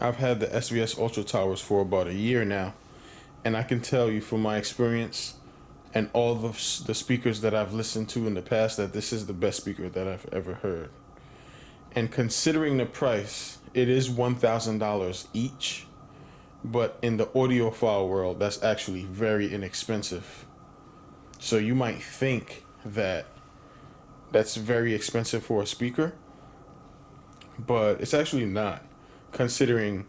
I've had the SVS Ultra Towers for about a year now, and I can tell you from my experience and all the speakers that I've listened to in the past that this is the best speaker that I've ever heard. And considering the price, it is $1,000 each, but in the audiophile world, that's actually very inexpensive. So you might think that that's very expensive for a speaker, but it's actually not, considering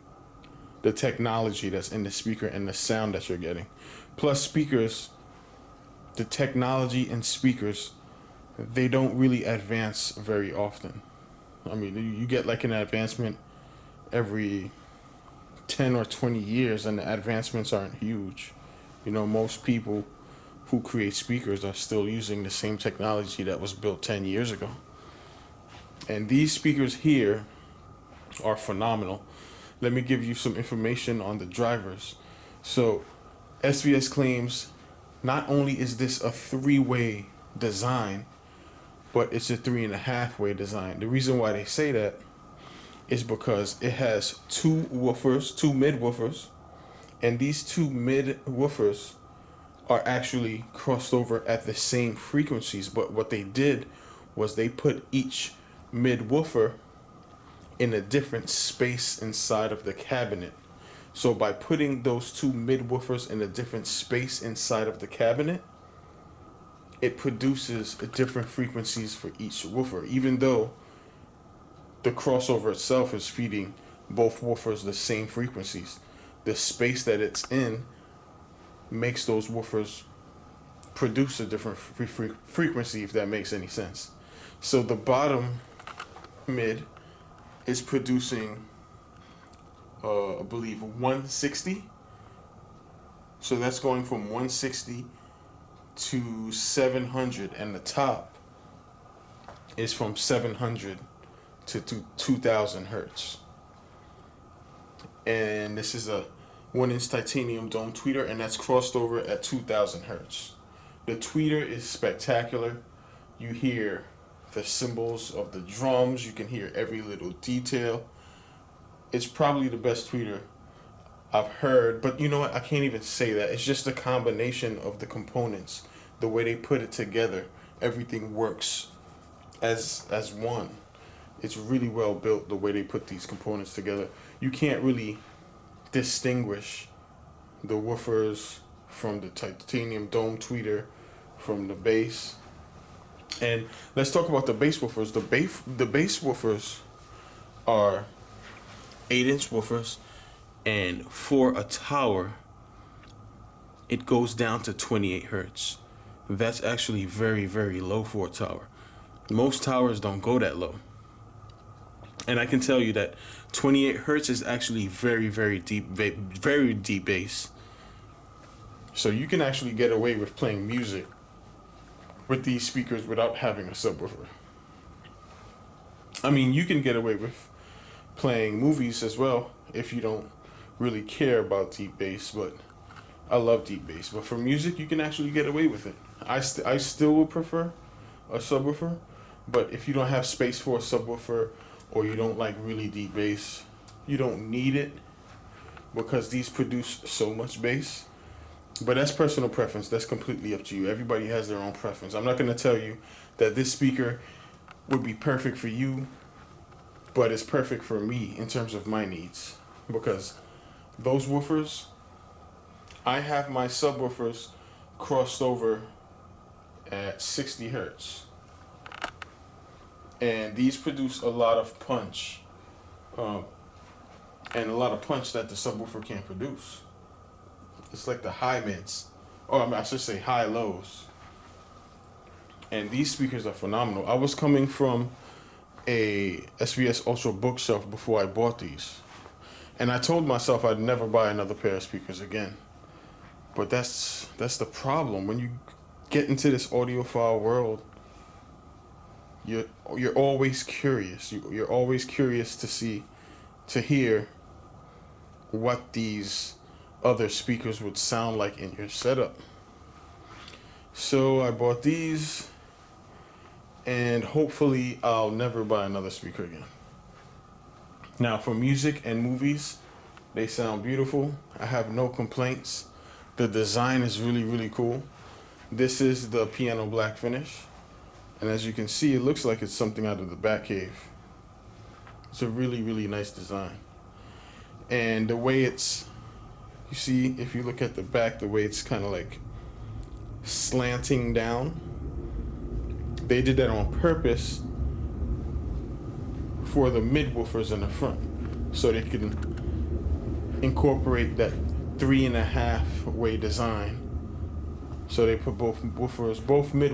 the technology that's in the speaker and the sound that you're getting. Plus, speakers, the technology in speakers, they don't really advance very often. I mean, you get like an advancement every 10 or 20 years, and the advancements aren't huge. Most people who create speakers are still using the same technology that was built 10 years ago. And these speakers here are phenomenal. Let me give you some information on the drivers. So, SVS claims not only is this a three-way design, but it's a 3.5-way design. The reason why they say that is because it has two woofers, two mid woofers, and these two mid woofers are actually crossed over at the same frequencies. But what they did was they put each mid woofer in a different space inside of the cabinet. So by putting those two mid woofers in a different space inside of the cabinet, it produces different frequencies for each woofer, even though the crossover itself is feeding both woofers the same frequencies. The space that it's in makes those woofers produce a different frequency, if that makes any sense. So the bottom mid is producing, I believe, 160. So that's going from 160 to 700, and the top is from 700 to 2000 hertz. And this is a 1-inch titanium dome tweeter, and that's crossed over at 2000 hertz. The tweeter is spectacular. You hear the cymbals of the drums, you can hear every little detail. It's probably the best tweeter I've heard, but you know what? I can't even say that. It's just a combination of the components, the way they put it together. Everything works as one. It's really well built, the way they put these components together. You can't really distinguish the woofers from the titanium dome tweeter from the bass. And let's talk about the bass woofers. The bass woofers are 8-inch woofers, and for a tower, it goes down to 28 hertz. That's actually very, very low for a tower. Most towers don't go that low. And I can tell you that 28 hertz is actually very, very deep bass. So you can actually get away with playing music with these speakers without having a subwoofer. I mean, you can get away with playing movies as well if you don't really care about deep bass, but I love deep bass. But for music, you can actually get away with it. I still would prefer a subwoofer, but if you don't have space for a subwoofer, or you don't like really deep bass, you don't need it, because these produce so much bass. But that's personal preference. That's completely up to you. Everybody has their own preference. I'm not going to tell you that this speaker would be perfect for you, but it's perfect for me in terms of my needs. Because those woofers, I have my subwoofers crossed over at 60 hertz. And these produce a lot of punch, and a lot of punch that the subwoofer can't produce. It's like the high mids, or I should say high lows. And these speakers are phenomenal. I was coming from a SVS Ultra bookshelf before I bought these, and I told myself I'd never buy another pair of speakers again. But that's the problem. When you get into this audiophile world, you're always curious. You're always curious to hear what these other speakers would sound like in your setup. So I bought these, and hopefully I'll never buy another speaker again. Now, for music and movies, they sound beautiful. I have no complaints. The design is really, really cool. This is the piano black finish. And as you can see, it looks like it's something out of the Batcave. It's a really, really nice design. And the way it's, you see, if you look at the back, the way it's kind of like slanting down, they did that on purpose for the mid woofers in the front, so they can incorporate that 3.5 way design. So they put both mid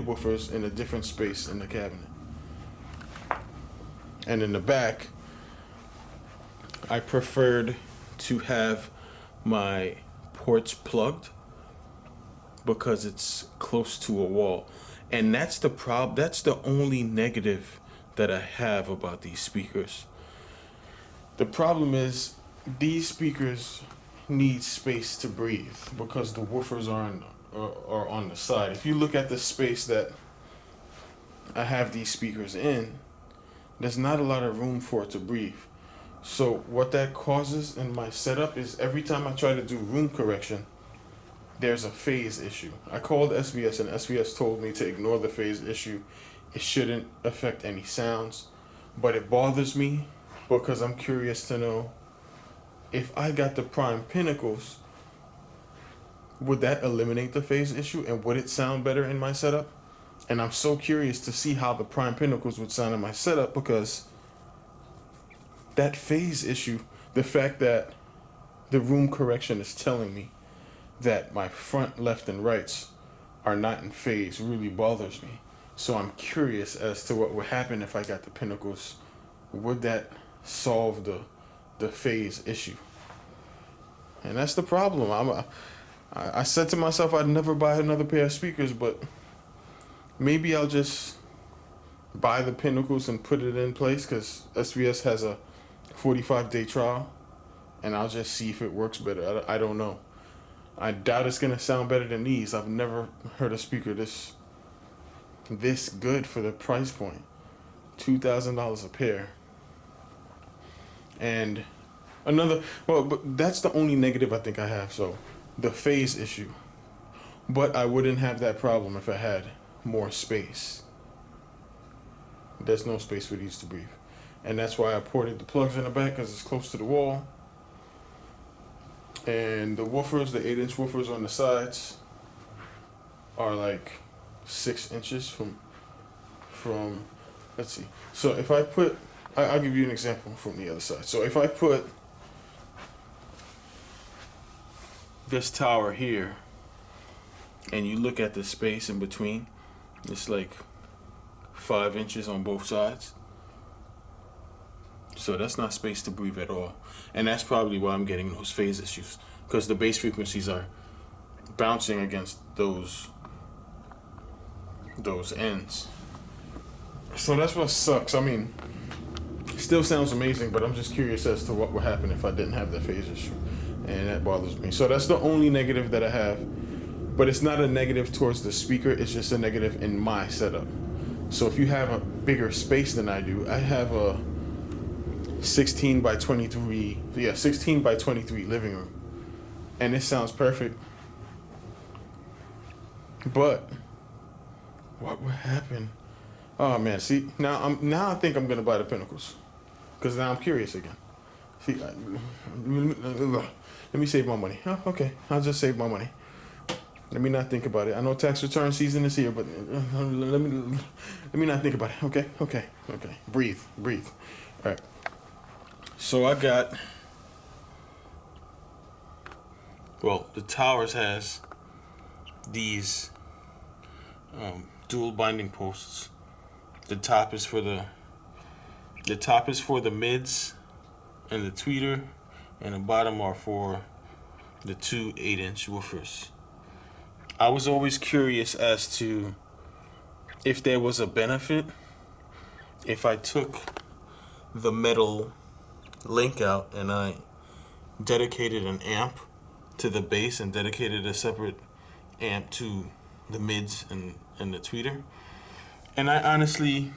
woofers in a different space in the cabinet. And in the back, I preferred to have my ports plugged because it's close to a wall. And that's the only negative that I have about these speakers. The problem is these speakers need space to breathe because the woofers are on the side. If you look at the space that I have these speakers in, there's not a lot of room for it to breathe. So what that causes in my setup is every time I try to do room correction, there's a phase issue. I called SVS and SVS told me to ignore the phase issue. It shouldn't affect any sounds, but it bothers me because I'm curious to know if I got the prime pinnacles, would that eliminate the phase issue and would it sound better in my setup? And I'm so curious to see how the prime pinnacles would sound in my setup because that phase issue, the fact that the room correction is telling me that my front, left, and rights are not in phase really bothers me. So I'm curious as to what would happen if I got the pinnacles. Would that solve the phase issue? And that's the problem. I said to myself I'd never buy another pair of speakers, but maybe I'll just buy the pinnacles and put it in place because SVS has a 45-day trial, and I'll just see if it works better. I don't know. I doubt it's gonna sound better than these. I've never heard a speaker this good for the price point. $2,000 a pair. And but that's the only negative I think I have. So the phase issue. But I wouldn't have that problem if I had more space. There's no space for these to breathe. And that's why I ported the plugs in the back because it's close to the wall. And the woofers, the 8-inch woofers on the sides are like 6 inches from let's see. So if I put, I'll give you an example from the other side. So if I put this tower here and you look at the space in between, it's like 5 inches on both sides. So that's not space to breathe at all. And that's probably why I'm getting those phase issues, because the bass frequencies are bouncing against those ends. So that's what sucks. I mean, it still sounds amazing, but I'm just curious as to what would happen if I didn't have that phase issue. And that bothers me. So that's the only negative that I have. But it's not a negative towards the speaker, it's just a negative in my setup. So if you have a bigger space than I do, I have a 16 by 23 living room, and it sounds perfect. But what would happen? Oh man, see, now I think I'm gonna buy the pinnacles, because now I'm curious again. See, let me save my money. Oh, okay, I'll just save my money. Let me not think about it. I know tax return season is here, but let me not think about it. Okay. Breathe. All right. So I got, the Towers has these dual binding posts. The top is for the mids and the tweeter, and the bottom are for the two 8-inch woofers. I was always curious as to if there was a benefit if I took the metal link out and I dedicated an amp to the bass and dedicated a separate amp to the mids and the tweeter. And I honestly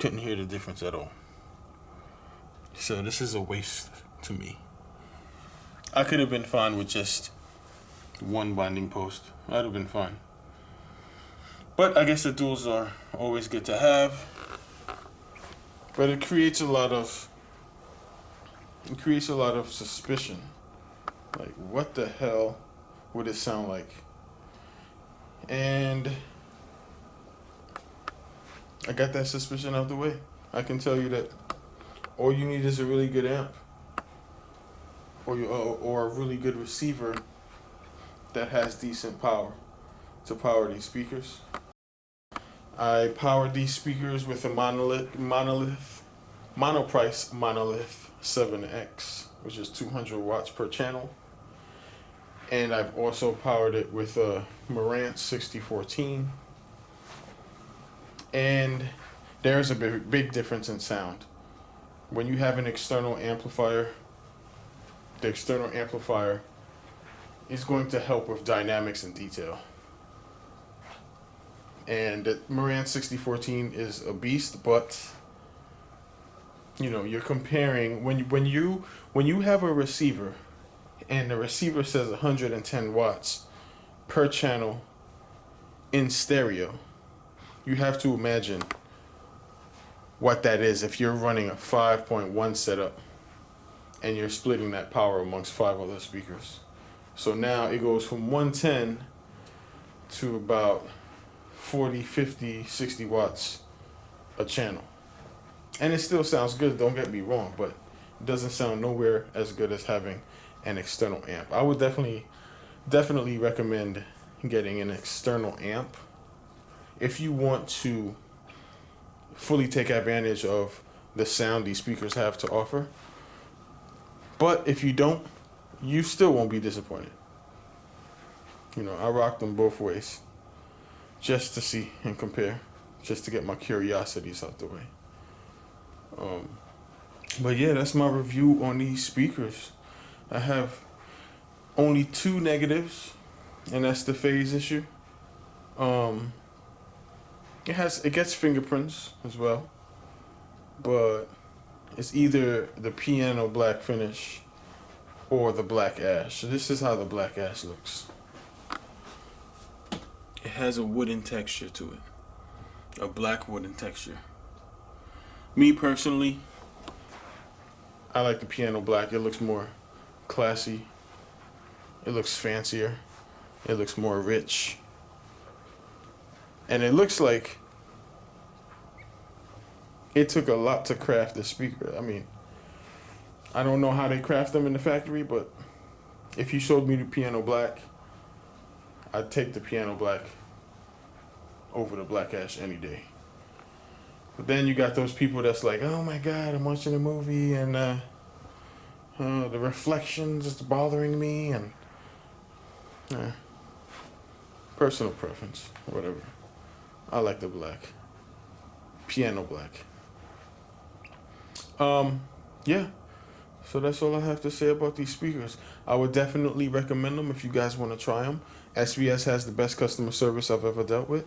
Couldn't hear the difference at all. So this is a waste to me. I could have been fine with just one binding post. I'd have been fine. But I guess the duals are always good to have. But it creates a lot of suspicion. Like, what the hell would it sound like? And I got that suspicion out the way. I can tell you that all you need is a really good amp, or a really good receiver that has decent power to power these speakers. I powered these speakers with a Monoprice Monolith 7X, which is 200 watts per channel. And I've also powered it with a Marantz 6014. And there's a big difference in sound. When you have an external amplifier, the external amplifier is going to help with dynamics and detail. And the Marantz 6014 is a beast, but you're comparing when you have a receiver and the receiver says 110 watts per channel in stereo. You have to imagine what that is if you're running a 5.1 setup and you're splitting that power amongst 5 other speakers. So now it goes from 110 to about 40, 50, 60 watts a channel. And it still sounds good, don't get me wrong, but it doesn't sound nowhere as good as having an external amp. I would definitely recommend getting an external amp if you want to fully take advantage of the sound these speakers have to offer. But if you don't, you still won't be disappointed. I rock them both ways just to see and compare, just to get my curiosities out the way. But yeah, that's my review on these speakers. I have only 2 negatives, and that's the phase issue. It gets fingerprints as well, but it's either the piano black finish or the black ash. So this is how the black ash looks. It has a wooden texture to it, a black wooden texture. Me personally, I like the piano black. It looks more classy. It looks fancier. It looks more rich. And it looks like it took a lot to craft this speaker. I mean, I don't know how they craft them in the factory, but if you showed me the piano black, I'd take the piano black over the black ash any day. But then you got those people that's like, oh my God, I'm watching a movie and the reflections is bothering me, and personal preference, whatever. I like the black, piano black. Yeah. So that's all I have to say about these speakers. I would definitely recommend them if you guys want to try them. SVS has the best customer service I've ever dealt with.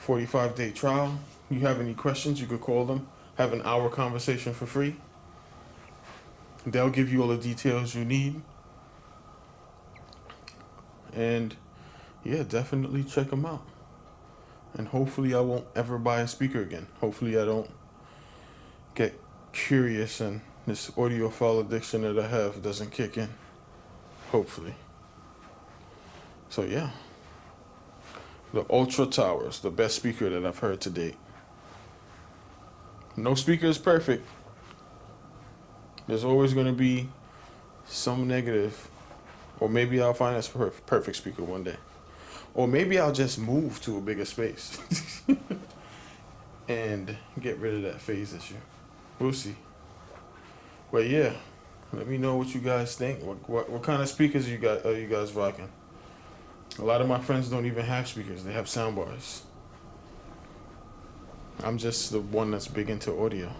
45-day trial. You have any questions, you could call them. Have an hour conversation for free. They'll give you all the details you need. And yeah, definitely check them out. And hopefully I won't ever buy a speaker again. Hopefully I don't get curious and this audiophile addiction that I have doesn't kick in. Hopefully. So yeah. The Ultra Towers, the best speaker that I've heard to date. No speaker is perfect. There's always going to be some negative. Or maybe I'll find a perfect speaker one day. Or maybe I'll just move to a bigger space and get rid of that phase issue. We'll see. But yeah, let me know what you guys think. What kind of speakers are you guys rocking? A lot of my friends don't even have speakers. They have sound bars. I'm just the one that's big into audio.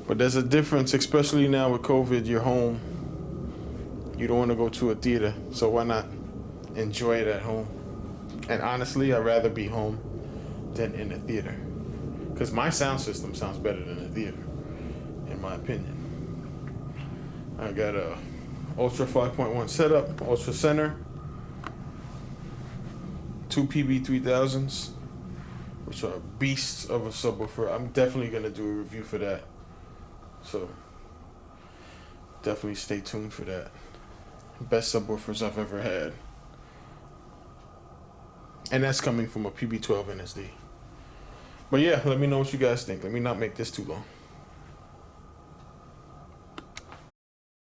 But there's a difference, especially now with COVID. You're home. You don't want to go to a theater, so why not enjoy it at home? And honestly, I'd rather be home than in a theater. Because my sound system sounds better than a theater, in my opinion. I got a Ultra 5.1 setup, Ultra Center, 2 PB3000s, which are beasts of a subwoofer. I'm definitely going to do a review for that. So, definitely stay tuned for that. Best subwoofers I've ever had. And that's coming from a PB12 NSD. But yeah, let me know what you guys think. Let me not make this too long.